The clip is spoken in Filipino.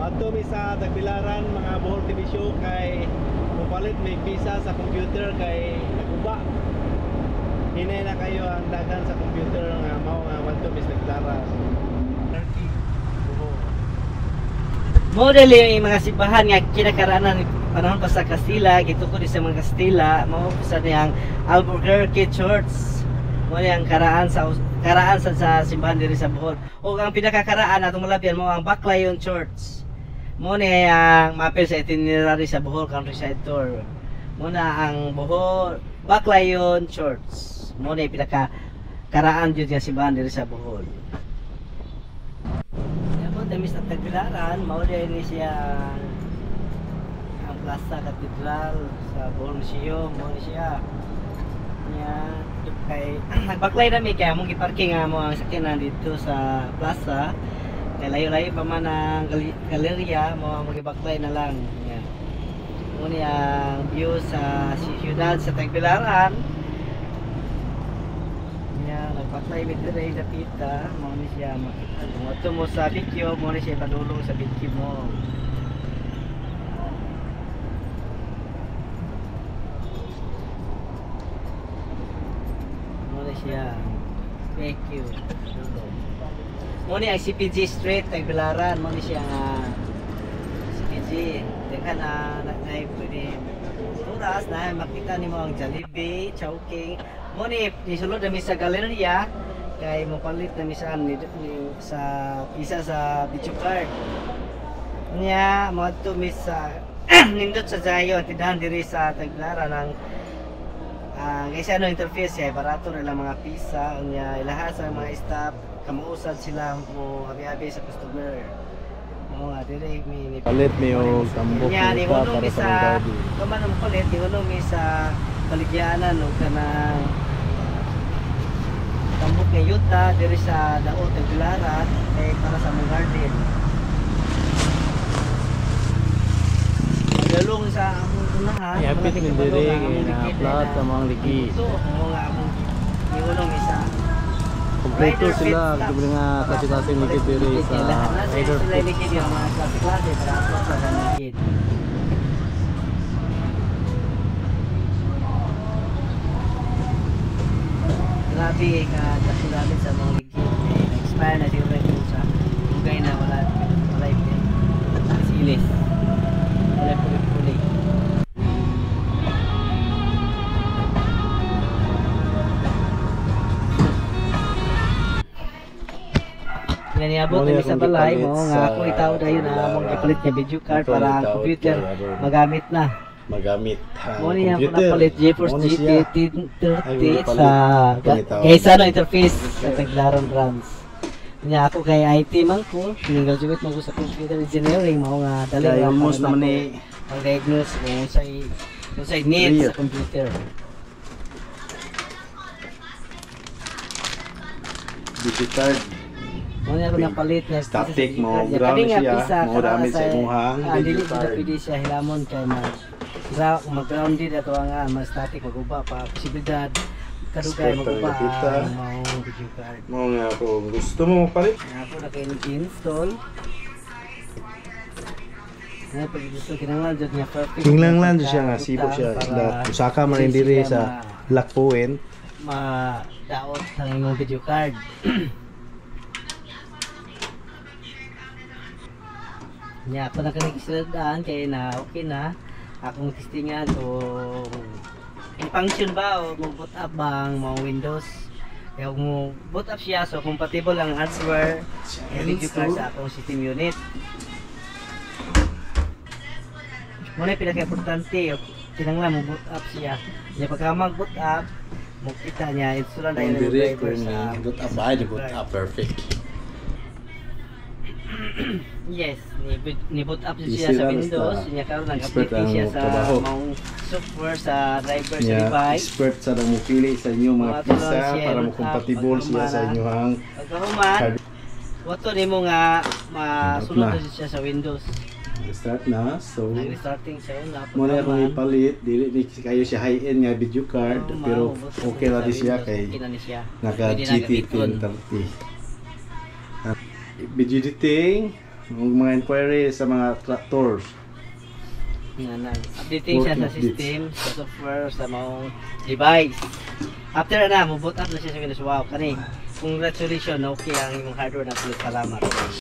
Ato mi sa Tagbilaran mga Bohol TV show kay mupalit may visa sa computer kay naguba. Hinay na kayo ang dagan sa computer nga mao nga wanto mis Tagbilaran. Turkey. Bohol. Model yung mga simbahan nga kinakaraanan panahon pa sa Kastila, gitukod sa mga Kastila, mao sa niyang Albuquerque Church. Mo yang karaan sa simbahan diri sa Bohol. O ang pinakakaraan atong malapyan mo ang Baclayon Church. Mo ni ang mapil sa itinerary sa Bohol Countryside Tour. Mo na ang Bohol Baclayon Church. Mo ni pinakakaraan jud nga simbahan diri sa Bohol. Mo tamis sa Tagbilaran, mao ni siya ang Plaza Cathedral sa Bohol Museum, mo ni siya. Nya kay nagbaklay na mi kay among giparking mo ang sakyanan dito sa plaza. Kay layo-layo pa man ang galerya mo ang gibaklay na lang. Nya mo ni ang view sa siyudad sa Tagbilaran. Nya nagbaklay mi dire dapita mo ni siya makita. Moto mo sa video mo ni siya padulong sa video mo. Siya. Thank you. Mo ni ang CPG Street Tagbilaran, mo ni siya nga CPG. Teka na pwede oras na makita nimo ang Jollibee, Chowking. Mo ni nisulod na mi sa galerya kay mo palit na mi sa isa sa video card. Nya mo to mi sa nindot sa Zayo tindahan diri sa Tagbilaran ang kasi ano interface siya, barato nila mga pisa, niya ilaha sa mga staff, kamausad sila mo abi-abi sa customer. Mo nga dire mi Palit mi og tambok niya ni para unong sa sa kaman ang palit, ni unong mi sa baligyanan og kanang tambok nga yuta dire sa Daot Tagbilaran kay para sa mong garden. Dalong sa among unahan, Yapit mi dire na plat sa mga ligi. ito mga among iulong isa. Kompleto sila kung nga klase-klase ni diri sa Rider sila ligid yung mga klase-klase para ako sa ligid. Grabe ka kasulabit sa mga ligid. Expire na sila rin sa lugay na wala yung silis. Wala pulit-pulit. Niabot na sa balay mo nga ako itaw dayon na among gipalit nga video card para ang computer magamit na. Magamit Mo ni ang napalit GeForce GT 30 sa kaysa no interface sa Tagbilaran branch. Nya ako kay IT man ko, graduate mo ko sa computer engineering mao nga dali almost naman ni ang diagnose kung say needs sa computer. video card. Mo na ako napalit nga Static mo, ground siya, mo damit sa imuhang dili video ko card. pwede siya hilamon kay mag-grounded ato nga mas static maguba pa posibilidad kadugay maguba ang video card. Mo nga kung gusto mo magpalit. Ako na kayo nag-install. Na pag gusto kinanglan jud nga perfect. Kinanglan siya nga sibo siya. Usaka man rin diri sa Lakpuin. Daot ang imong video card. Nya ako na kanag-isladaan kay na okay na. Akong testingan kung function ba o boot up ba ang mga Windows. Kaya kung boot up siya, so compatible ang hardware and video card sa akong system unit. Muna pinaka-importante, tinanglan mo boot up siya. Kaya pagka mag-boot up, makita niya, install na yung driver sa boot up ba? Boot up perfect. Yes, ni-boot up siya sa Windows. Niya karon nag-update siya sa mga software sa driver sa device. Expert sa nang mupili sa inyo mga pisa para mo compatible siya sa inyong pagkahuman. Wato nimo nga masunod siya sa Windows. Start na. So nag-restarting siya una. muna akong ipalit, dili ni kayo siya high-end nga video card, pero okay na din siya kay naka GT 1030. Video editing, Mga inquiry sa mga tours. Nga nang updating siya sa system, sa software, sa mga device. After na, mo boot up na siya sa Windows. Wow, kani. Congratulations, okay ang imong hardware na salamat.